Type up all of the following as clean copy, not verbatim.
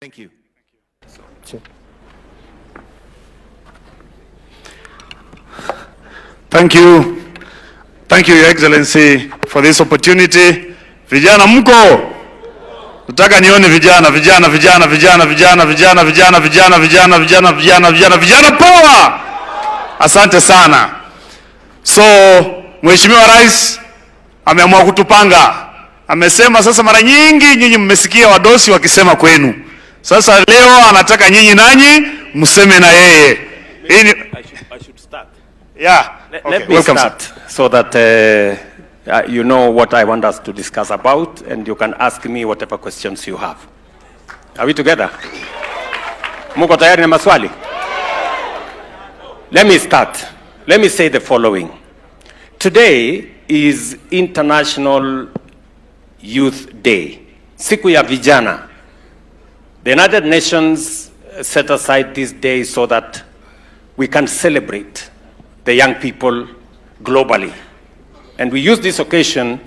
Thank you. Thank you. Thank you, Your Excellency, for this opportunity. Vijana mko? Nataka nione vijana poa. Asante sana. So, Mheshimiwa Rais ameamua kutupanga. Amesema sasa mara nyingi nyinyi mmesikia wadosi wakisema kwenu. Sasa leo anataka nyinyi nanyi mseme na yeye. I should start. Yeah. Let me start so that you know what I want us to discuss about, and you can ask me whatever questions you have. Are we together? Muko tayari na maswali? Let me start. Let me say the following. Today is International Youth Day. Siku ya vijana. The United Nations set aside this day so that we can celebrate the young people globally. And we use this occasion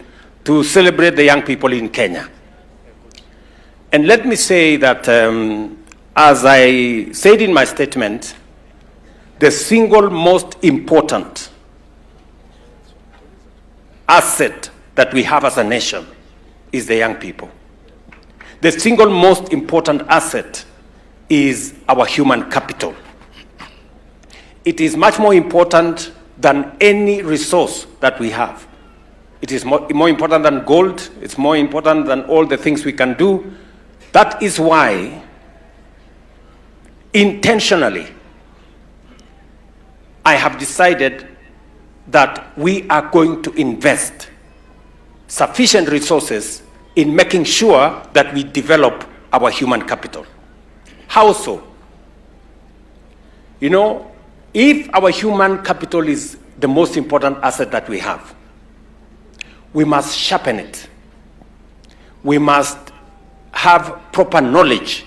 to celebrate the young people in Kenya. And let me say that, as I said in my statement, the single most important asset that we have as a nation is the young people. The single most important asset is our human capital. It is much more important than any resource that we have. It is more important than gold. It's more important than all the things we can do. That is why, intentionally, I have decided that we are going to invest sufficient resources in making sure that we develop our human capital. How so? You know, if our human capital is the most important asset that we have, we must sharpen it. We must have proper knowledge.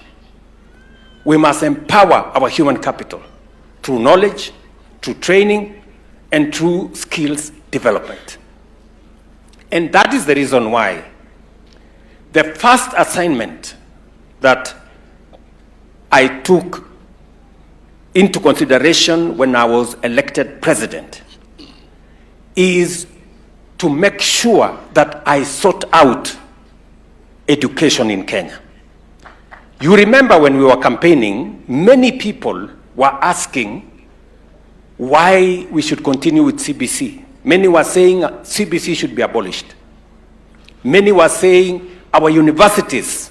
We must empower our human capital through knowledge, through training, and through skills development. And that is the reason why the first assignment that I took into consideration when I was elected president is to make sure that I sort out education in Kenya. You remember when we were campaigning, many people were asking why we should continue with CBC. Many were saying CBC should be abolished. Many were saying our universities,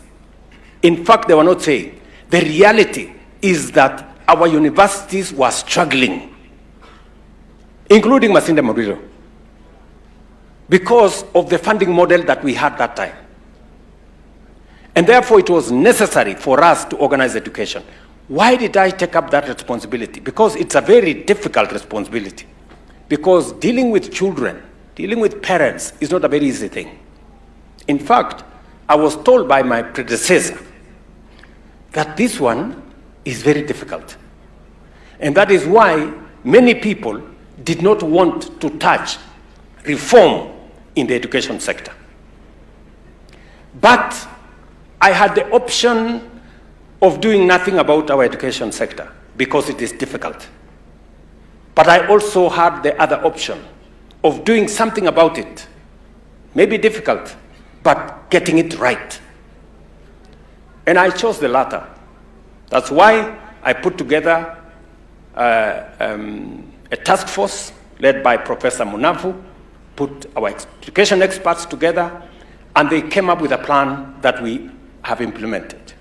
in fact, they were not saying. The reality is that our universities were struggling, including Masinde Muliro, because of the funding model that we had that time. And therefore, it was necessary for us to organize education. Why did I take up that responsibility? Because it's a very difficult responsibility. Because dealing with children, dealing with parents is not a very easy thing. In fact, I was told by my predecessor that this one is very difficult. And that is why many people did not want to touch reform in the education sector. But I had the option of doing nothing about our education sector because it is difficult. But I also had the other option of doing something about it. Maybe difficult, but getting it right. And I chose the latter. That's why I put together a task force led by Professor Munavu, put our education experts together, and they came up with a plan that we have implemented.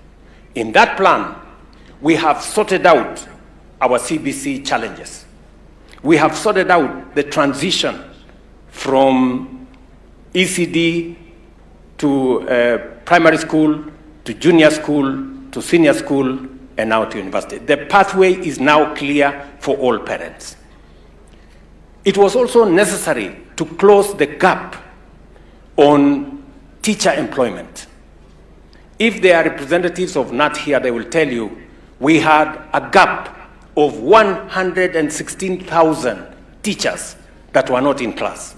In that plan, we have sorted out our CBC challenges. We have sorted out the transition from ECD to primary school, to junior school, to senior school, and now to university. The pathway is now clear for all parents. It was also necessary to close the gap on teacher employment. If there are representatives of NAT here, they will tell you we had a gap of 116,000 teachers that were not in class.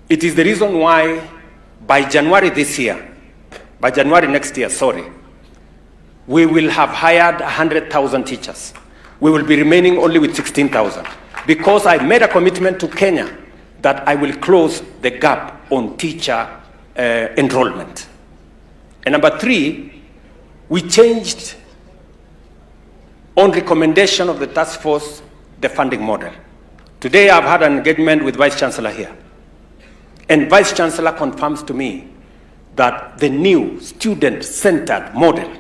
It is the reason why by January this year, by January next year, we will have hired 100,000 teachers. We will be remaining only with 16,000 because I made a commitment to Kenya that I will close the gap on teacher enrollment. And number 3, we changed, on recommendation of the task force, the funding model. Today I've had an engagement with Vice Chancellor here. And Vice Chancellor confirms to me that the new student-centered model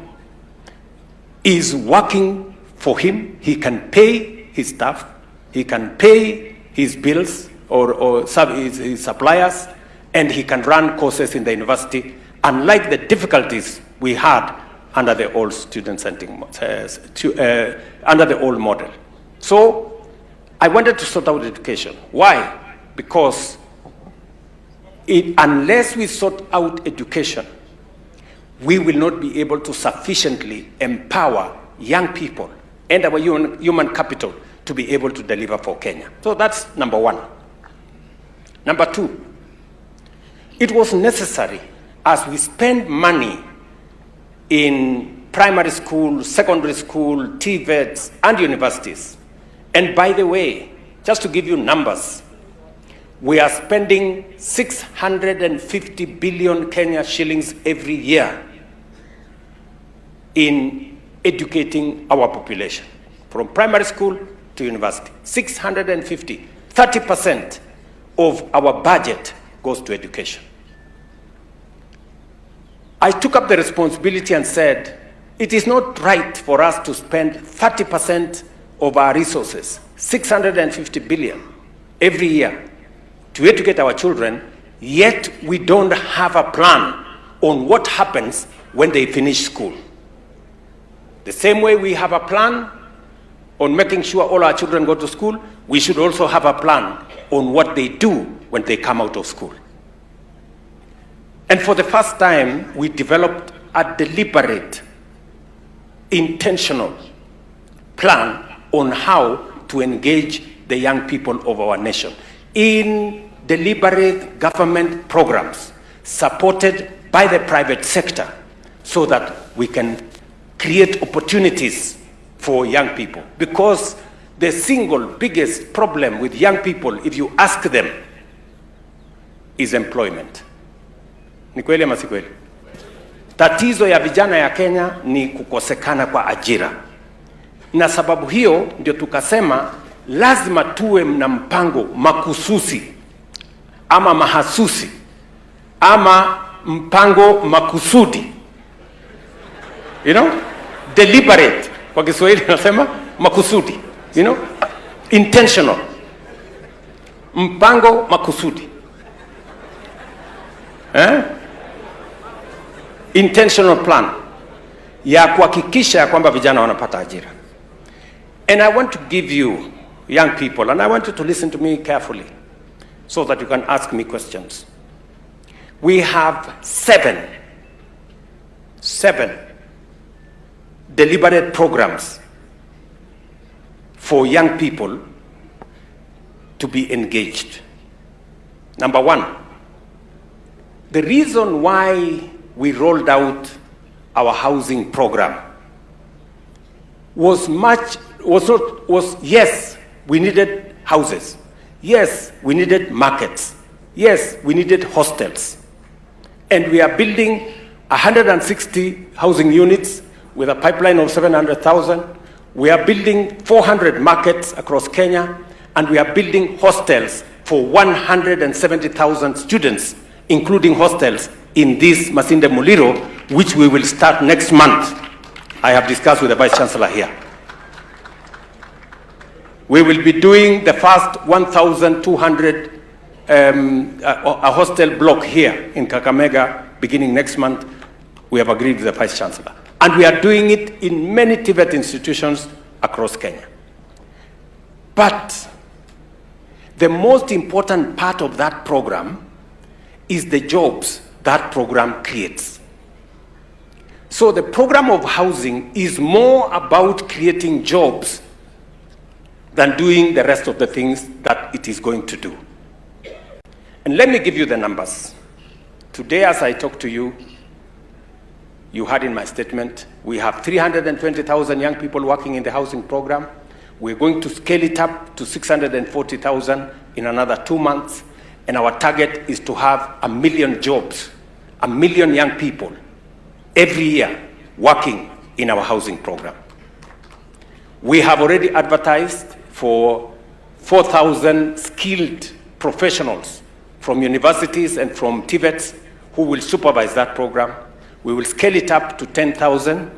is working for him. He can pay his staff, he can pay his bills or his suppliers, and he can run courses in the university, unlike the difficulties we had under the old under the old model. So I wanted to sort out education. Why? Because unless we sort out education, we will not be able to sufficiently empower young people and our human capital to be able to deliver for Kenya. So that's number 1. Number 2, it was necessary as we spend money in primary school, secondary school, TVETs, and universities. And by the way, just to give you numbers, we are spending 650 billion Kenya shillings every year in educating our population, from primary school to university. 650, 30% of our budget goes to education. I took up the responsibility and said, it is not right for us to spend 30% of our resources, 650 billion, every year to educate our children, yet we don't have a plan on what happens when they finish school. The same way we have a plan on making sure all our children go to school, we should also have a plan on what they do when they come out of school. And for the first time, we developed a deliberate, intentional plan on how to engage the young people of our nation in deliberate government programs supported by the private sector so that we can create opportunities for young people. Because the single biggest problem with young people, if you ask them, is employment. Ni kweli ama si kweli? Tatizo ya vijana ya Kenya ni kukosekana kwa ajira. Na sababu hiyo ndio tukasema lazima tuwe na mpango makususi ama mahasusi ama mpango makusudi. You know? Deliberate. Kwa Kiswahili nasema makusudi. You know? Intentional. Mpango makusudi. Intentional plan ya kuhakikisha kwamba vijana wanapata ajira. And I want to give you, young people, and I want you to listen to me carefully so that you can ask me questions. We have seven deliberate programs for young people to be engaged. Number 1, the reason why we rolled out our housing program yes, we needed houses. Yes, we needed markets. Yes, we needed hostels. And we are building 160 housing units with a pipeline of 700,000. We are building 400 markets across Kenya, and we are building hostels for 170,000 students, including hostels in this Masinde Muliro, which we will start next month. I have discussed with the Vice Chancellor here. We will be doing the first 1,200 a hostel block here in Kakamega beginning next month. We have agreed with the Vice Chancellor. And we are doing it in many TVET institutions across Kenya. But the most important part of that program is the jobs that program creates. So the program of housing is more about creating jobs than doing the rest of the things that it is going to do. And let me give you the numbers. Today, as I talk to you, you heard in my statement, we have 320,000 young people working in the housing program. We're going to scale it up to 640,000 in another 2 months. And our target is to have 1 million jobs, 1 million young people every year working in our housing program. We have already advertised for 4,000 skilled professionals from universities and from TVETs who will supervise that program. We will scale it up to 10,000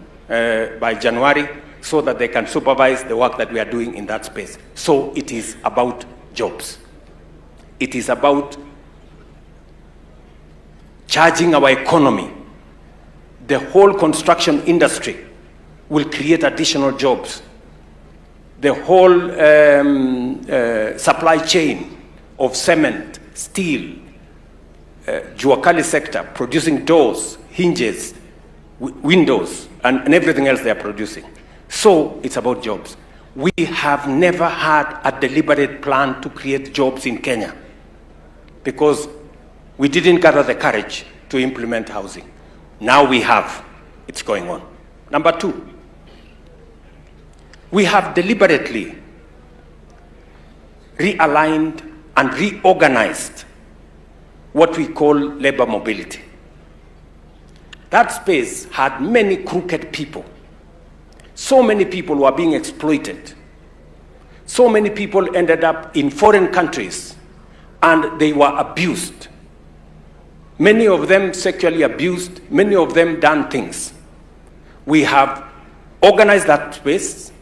by January so that they can supervise the work that we are doing in that space. So it is about jobs. It is about charging our economy. The whole construction industry will create additional jobs. The whole supply chain of cement, steel, Juakali sector, producing doors, hinges, windows, and everything else they are producing. So it's about jobs. We have never had a deliberate plan to create jobs in Kenya because we didn't gather the courage to implement housing. Now we have. It's going on. Number two, we have deliberately realigned and reorganized what we call labor mobility. That space had many crooked people. So many people were being exploited. So many people ended up in foreign countries and they were abused. Many of them sexually abused, many of them done things. We have organized that space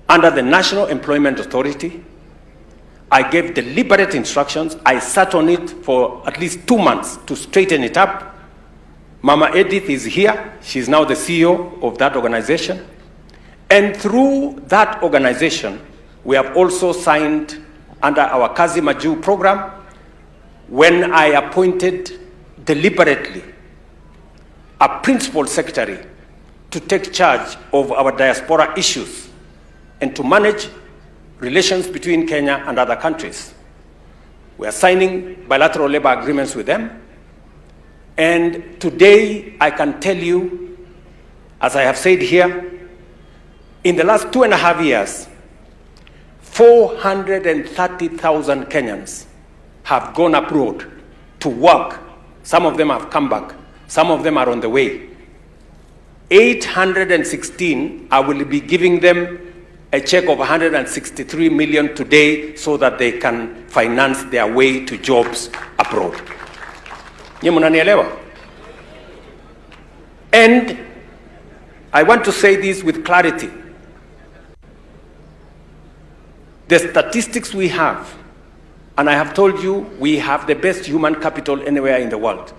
under the National Employment Authority. I gave deliberate instructions. I sat on it for at least 2 months to straighten it up. Mama Edith is here. She's now the CEO of that organization. And through that organization, we have also signed under our Kazi Maju program, when I appointed deliberately a principal secretary to take charge of our diaspora issues and to manage relations between Kenya and other countries. We are signing bilateral labor agreements with them. And today, I can tell you, as I have said here, in the last 2.5 years, 430,000 Kenyans have gone abroad to work. Some of them have come back. Some of them are on the way. 816, I will be giving them a check of 163 million today so that they can finance their way to jobs abroad. And I want to say this with clarity. The statistics we have, and I have told you, we have the best human capital anywhere in the world.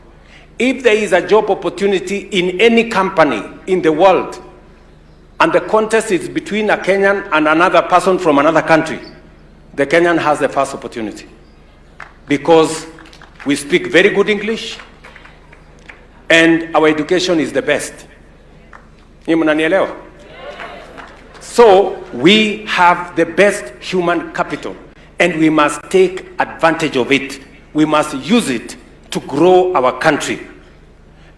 If there is a job opportunity in any company in the world, and the contest is between a Kenyan and another person from another country, the Kenyan has the first opportunity. Because we speak very good English, and our education is the best. So we have the best human capital, and we must take advantage of it. We must use it to grow our country.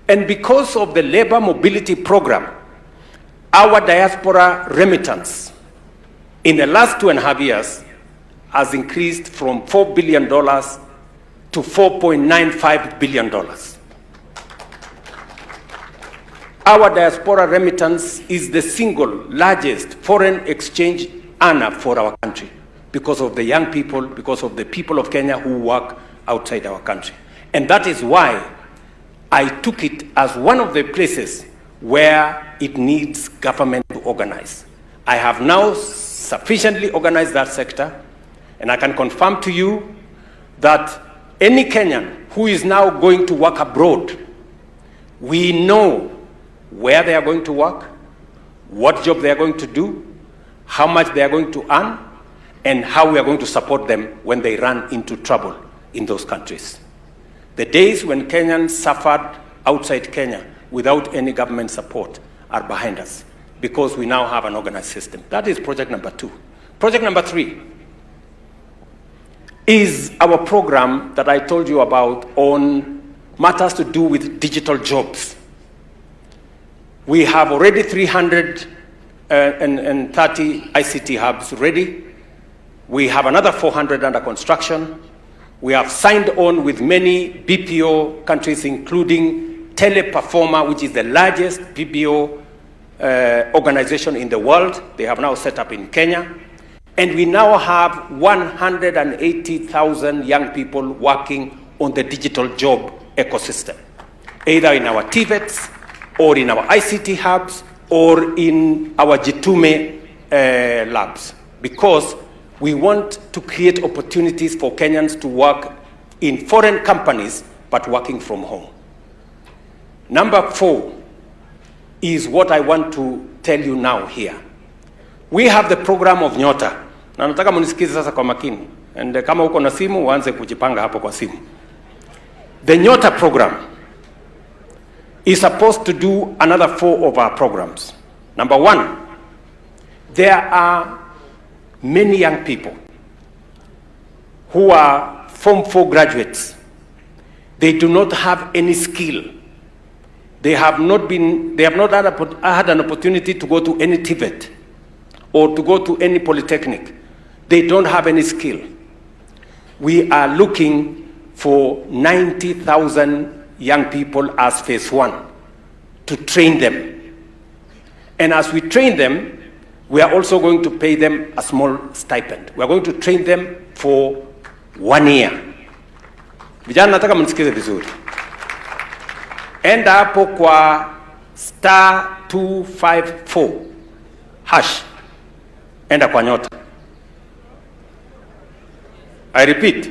And because of the labor mobility program, our diaspora remittance in the last 2.5 years has increased from $4 billion to $4.95 billion. Our diaspora remittance is the single largest foreign exchange earner for our country because of the young people, because of the people of Kenya who work outside our country. And that is why I took it as one of the places where it needs government to organize. I have now sufficiently organized that sector, and I can confirm to you that any Kenyan who is now going to work abroad, we know where they are going to work, what job they are going to do, how much they are going to earn, and how we are going to support them when they run into trouble in those countries. The days when Kenyans suffered outside Kenya without any government support are behind us because we now have an organized system. That is project number 2. Project number 3 is our program that I told you about on matters to do with digital jobs. We have already 330 ICT hubs ready. We have another 400 under construction. We have signed on with many BPO countries, including Teleperformer, which is the largest BPO organization in the world. They have now set up in Kenya. And we now have 180,000 young people working on the digital job ecosystem, either in our TVETs, or in our ICT hubs, or in our Jitume labs, because we want to create opportunities for Kenyans to work in foreign companies, but working from home. Number 4 is what I want to tell you now here. We have the program of Nyota. Na nataka munisikize sasa kwa makini. And kama uko na simu, uanze kujipanga hapo kwa simu. The Nyota program is supposed to do another 4 of our programs. Number 1, there are many young people who are Form 4 graduates. They do not have any skill. They have not had an opportunity to go to any TVET or to go to any polytechnic. They don't have any skill. We are looking for 90,000 young people as phase 1 to train them. And as we train them, we are also going to pay them a small stipend. We are going to train them for 1 year. Vijana nataka mnisikize vizuri. Enda hapo kwa *254 hash. Enda kwa Nyota. I repeat.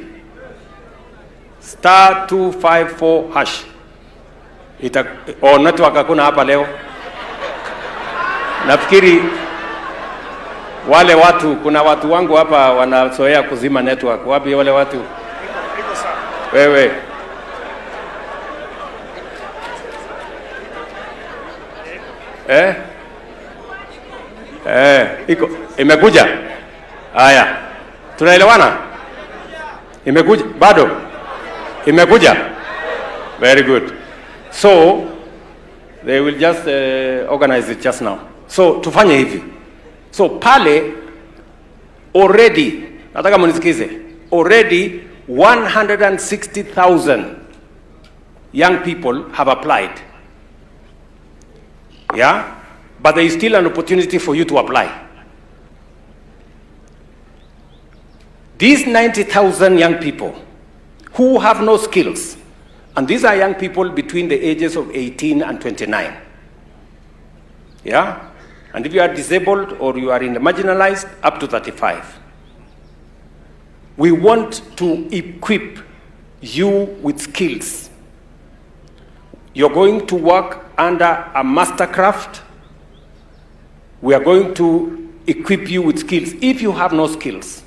*254 hash. Network hakuna hapa leo. Nafikiri wale watu, kuna watu wangu hapa wanazoea kuzima network. Wapi wale watu? Wewe. Iko imekuja. Haya. Tunaelewana? Imekuja bado? Imekuja? Very good. So they will just organize it just now. So tufanye hivi. So pale already, nataka munisikize, already 160,000 young people have applied. Yeah? But there is still an opportunity for you to apply. These 90,000 young people who have no skills, and these are young people between the ages of 18 and 29. Yeah? And if you are disabled or you are in the marginalized, up to 35. We want to equip you with skills. You're going to work under a mastercraft. We are going to equip you with skills. If you have no skills,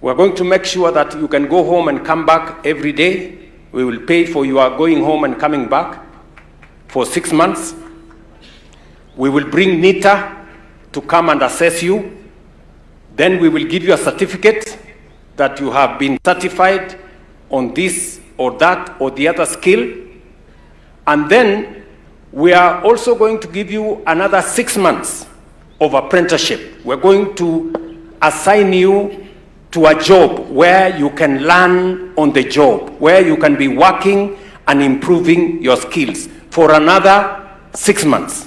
we're going to make sure that you can go home and come back every day. We will pay for your going home and coming back for 6 months. We will bring NITA to come and assess you. Then we will give you a certificate that you have been certified on this or that or the other skill. And then we are also going to give you another 6 months of apprenticeship. We're going to assign you to a job where you can learn on the job, where you can be working and improving your skills for another 6 months.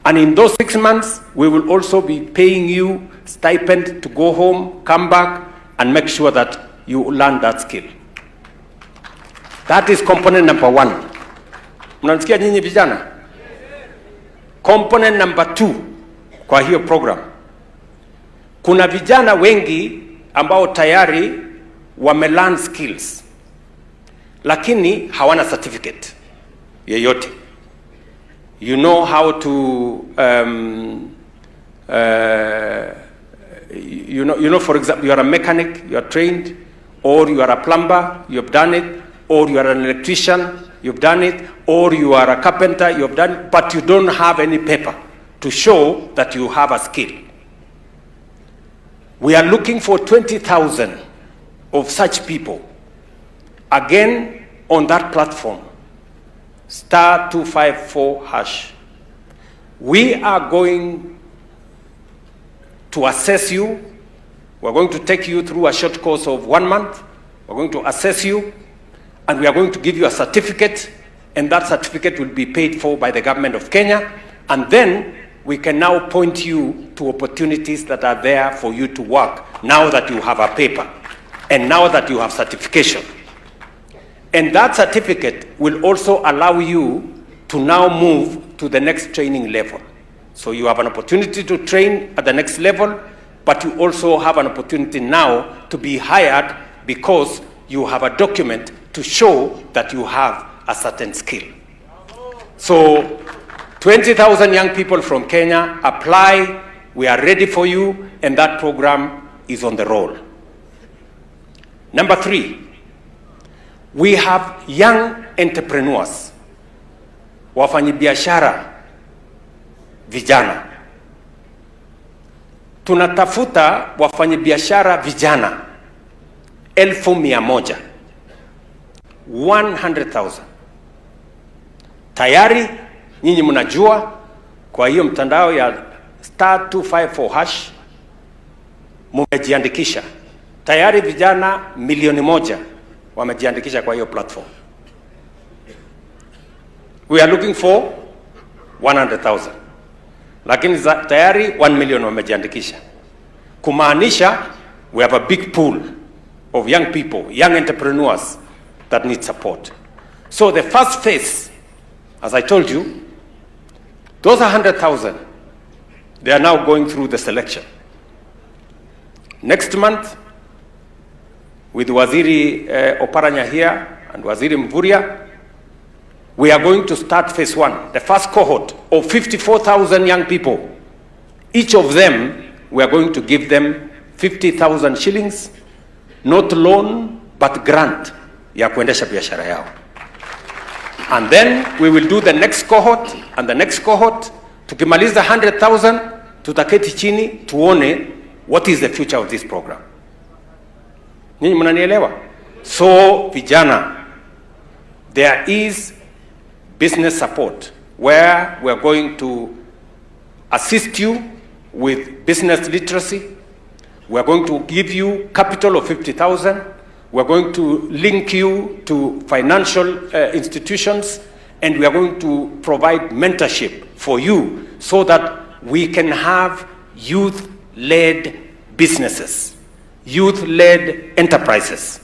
And in those 6 months, we will also be paying you stipend to go home, come back, and make sure that you learn that skill. That is component number 1. Mnasikia nyinyi vijana? Component number 2 kwa hiyo program. Kuna vijana wengi ambao tayari wamelearn skills, lakini hawana certificate yeyote. You know how to you know, for example, you are a mechanic, you are trained, or you are a plumber, you have done it, or you are an electrician, you've done it, or you are a carpenter, you have done it, but you don't have any paper to show that you have a skill. We are looking for 20,000 of such people, again, on that platform. *254#. We are going to assess you. We're going to take you through a short course of 1 month. We're going to assess you, and we are going to give you a certificate, and that certificate will be paid for by the government of Kenya, and then we can now point you to opportunities that are there for you to work now that you have a paper and now that you have certification. And that certificate will also allow you to now move to the next training level. So you have an opportunity to train at the next level, but you also have an opportunity now to be hired because you have a document to show that you have a certain skill. So 20,000 young people from Kenya apply. We are ready for you, and that program is on the roll. Number 3, we have young entrepreneurs, wafanyabiashara vijana. Tunatafuta wafanyabiashara vijana 100,000, 100,000. Tayari nyinyi mnajua kwa hiyo mtandao ya *254# mumejiandikisha. Tayari vijana 1,000,000 wamejiandikisha kwa hiyo platform. We are looking for 100,000. Lakini tayari 1,000,000 wamejiandikisha. Kumaanisha we have a big pool of young people, young entrepreneurs that need support. So the first phase, as I told you, those 100,000, they are now going through the selection. Next month, with Waziri Oparanya here and Waziri Mvurya, we are going to start phase 1, the first cohort of 54,000 young people. Each of them, we are going to give them 50,000 shillings, not loan, but grant ya kuendesha biashara yao. And then we will do the next cohort and the next cohort. Tukimaliza 100,000, tutaketi chini tuone what is the future of this program. Ninyi mnanielewa? So vijana, there is business support where we are going to assist you with business literacy. We are going to give you capital of 50,000. We are going to link you to financial institutions, and we are going to provide mentorship for you so that we can have youth-led businesses, youth-led enterprises,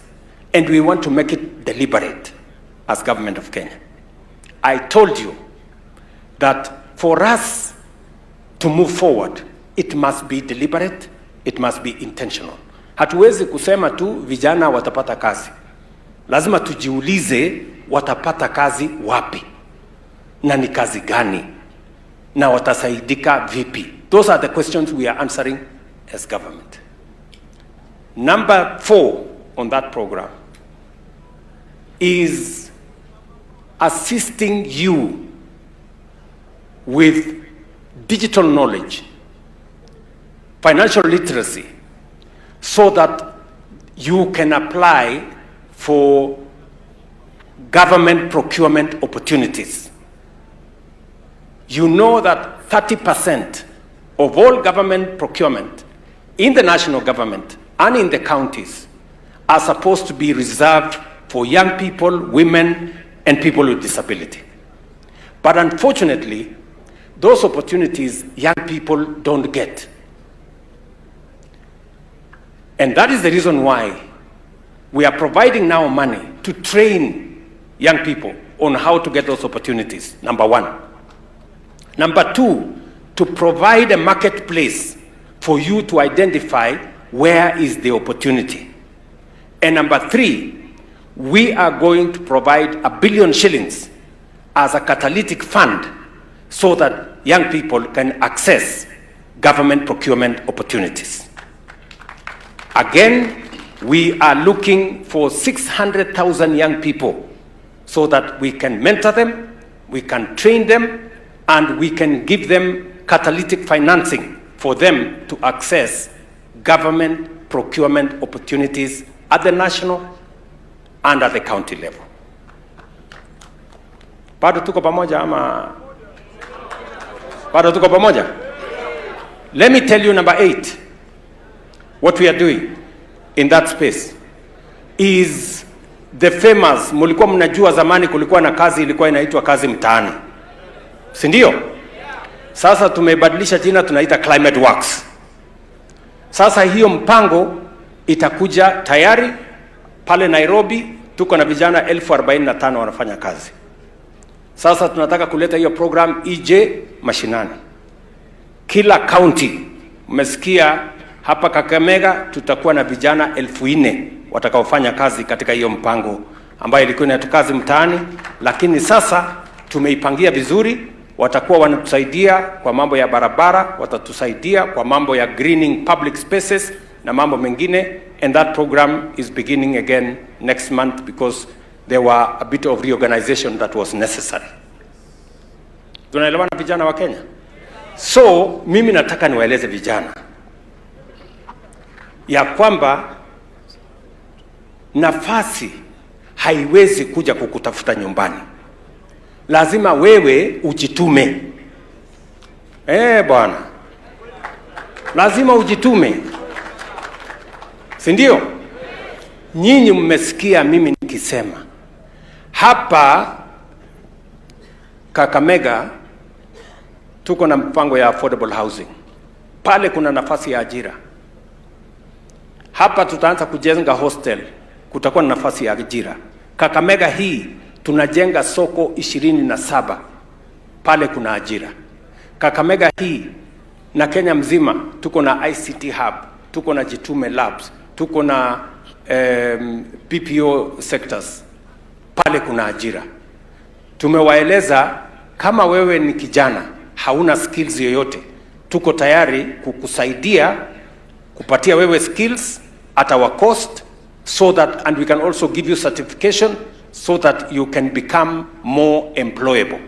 and we want to make it deliberate as government of Kenya. I told you that for us to move forward, it must be deliberate, it must be intentional. Hatuwezi kusema tu vijana watapata kazi. Lazima tujiulize watapata kazi wapi, na ni kazi gani, na watasaidika vipi. Those are the questions we are answering as government. Number 4 on that program is assisting you with digital knowledge, financial literacy, so that you can apply for government procurement opportunities. You know that 30% of all government procurement in the national government and in the counties are supposed to be reserved for young people, women, and people with disability. But unfortunately, those opportunities young people don't get. And that is the reason why we are providing now money to train young people on how to get those opportunities, number 1. Number 2, to provide a marketplace for you to identify where is the opportunity. And number 3, we are going to provide 1 billion shillings as a catalytic fund so that young people can access government procurement opportunities. Again, we are looking for 600,000 young people so that we can mentor them, we can train them, and we can give them catalytic financing for them to access government procurement opportunities at the national and at the county level. Bado tuko pamoja ama bado tuko pamoja? Let me tell you number 8. What we are doing in that space is the famous, mulikuwa mnajua zamani kulikuwa na kazi ilikuwa inaitwa kazi mtaani. Si ndio? Sasa tumebadilisha jina tunaita climate works. Sasa hiyo mpango itakuja tayari pale Nairobi, tuko na vijana 1045 wanafanya kazi. Sasa tunataka kuleta hiyo program ije mashinani. Kila county, mmesikia hapa Kakamega tutakuwa na vijana 4,000 watakaofanya kazi katika hiyo mpango ambayo ilikuwa ni kazi mtaani, lakini sasa tumeipangia vizuri. Watakuwa wanatusaidia kwa mambo ya barabara, watatusaidia kwa mambo ya greening public spaces na mambo mengine, and that program is beginning again next month because there were a bit of reorganization that was necessary. Tunaelewana vijana wa Kenya? So mimi nataka niwaeleze vijana ya kwamba nafasi haiwezi kuja kukutafuta nyumbani. Lazima wewe ujitume. Bwana. Lazima ujitume. Si ndio? Nyinyi mmesikia mimi nikisema hapa Kakamega tuko na mpango ya affordable housing. Pale kuna nafasi ya ajira. Hapa tutaanza kujenga hostel, kutakuwa na nafasi ya ajira. Kakamega hii tunajenga soko 27, pale kuna ajira. Kakamega hii na Kenya mzima tuko na ICT hub, tuko na Jitume labs, tuko na PPO sectors, pale kuna ajira. Tumewaeleza kama wewe ni kijana hauna skills yoyote, tuko tayari kukusaidia kupatia wewe skills at our cost, so that, and we can also give you certification so that you can become more employable.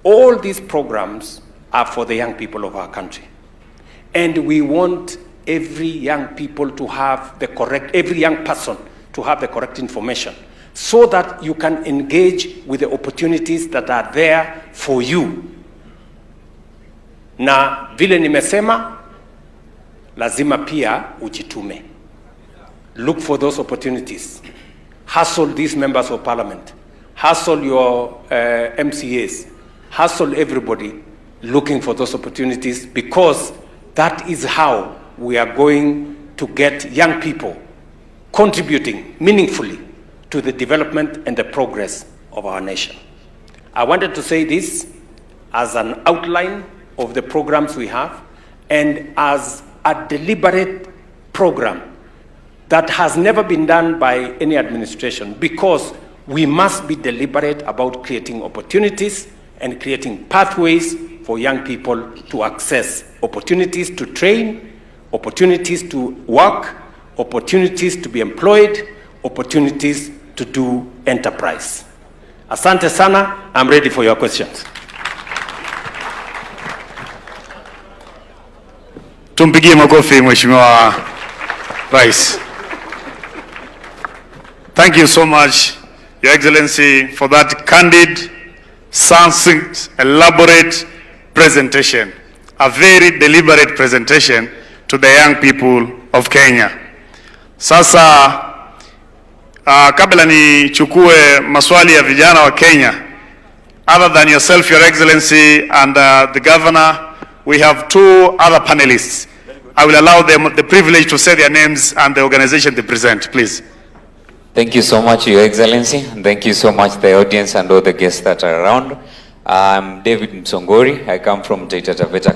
All these programs are for the young people of our country, and we want every young people to have the correct, every young person to have the correct information, so that you can engage with the opportunities that are there for you. Na vile nimesema, lazima pia ujitume. Look for those opportunities. Hustle these members of parliament. Hustle your MCAs. Hustle everybody looking for those opportunities, because that is how we are going to get young people contributing meaningfully to the development and the progress of our nation. I wanted to say this as an outline of the programs we have, and as a deliberate program that has never been done by any administration, because we must be deliberate about creating opportunities and creating pathways for young people to access opportunities to train, opportunities to work, opportunities to be employed, opportunities to do enterprise. Asante sana. I'm ready for your questions. Tumpigie makofi Mheshimiwa Rais. Thank you so much, Your Excellency, for that candid, succinct, elaborate presentation. A very deliberate presentation to the young people of Kenya. Sasa kabla nichukue maswali ya vijana wa Kenya, other than yourself, Your Excellency, and the Governor, we have two other panelists. I will allow them the privilege to say their names and the organization they present, please. Thank you so much, Your Excellency, and thank you so much, the audience and all the guests that are around. I'm David Msongori. I come from Taita Taveta.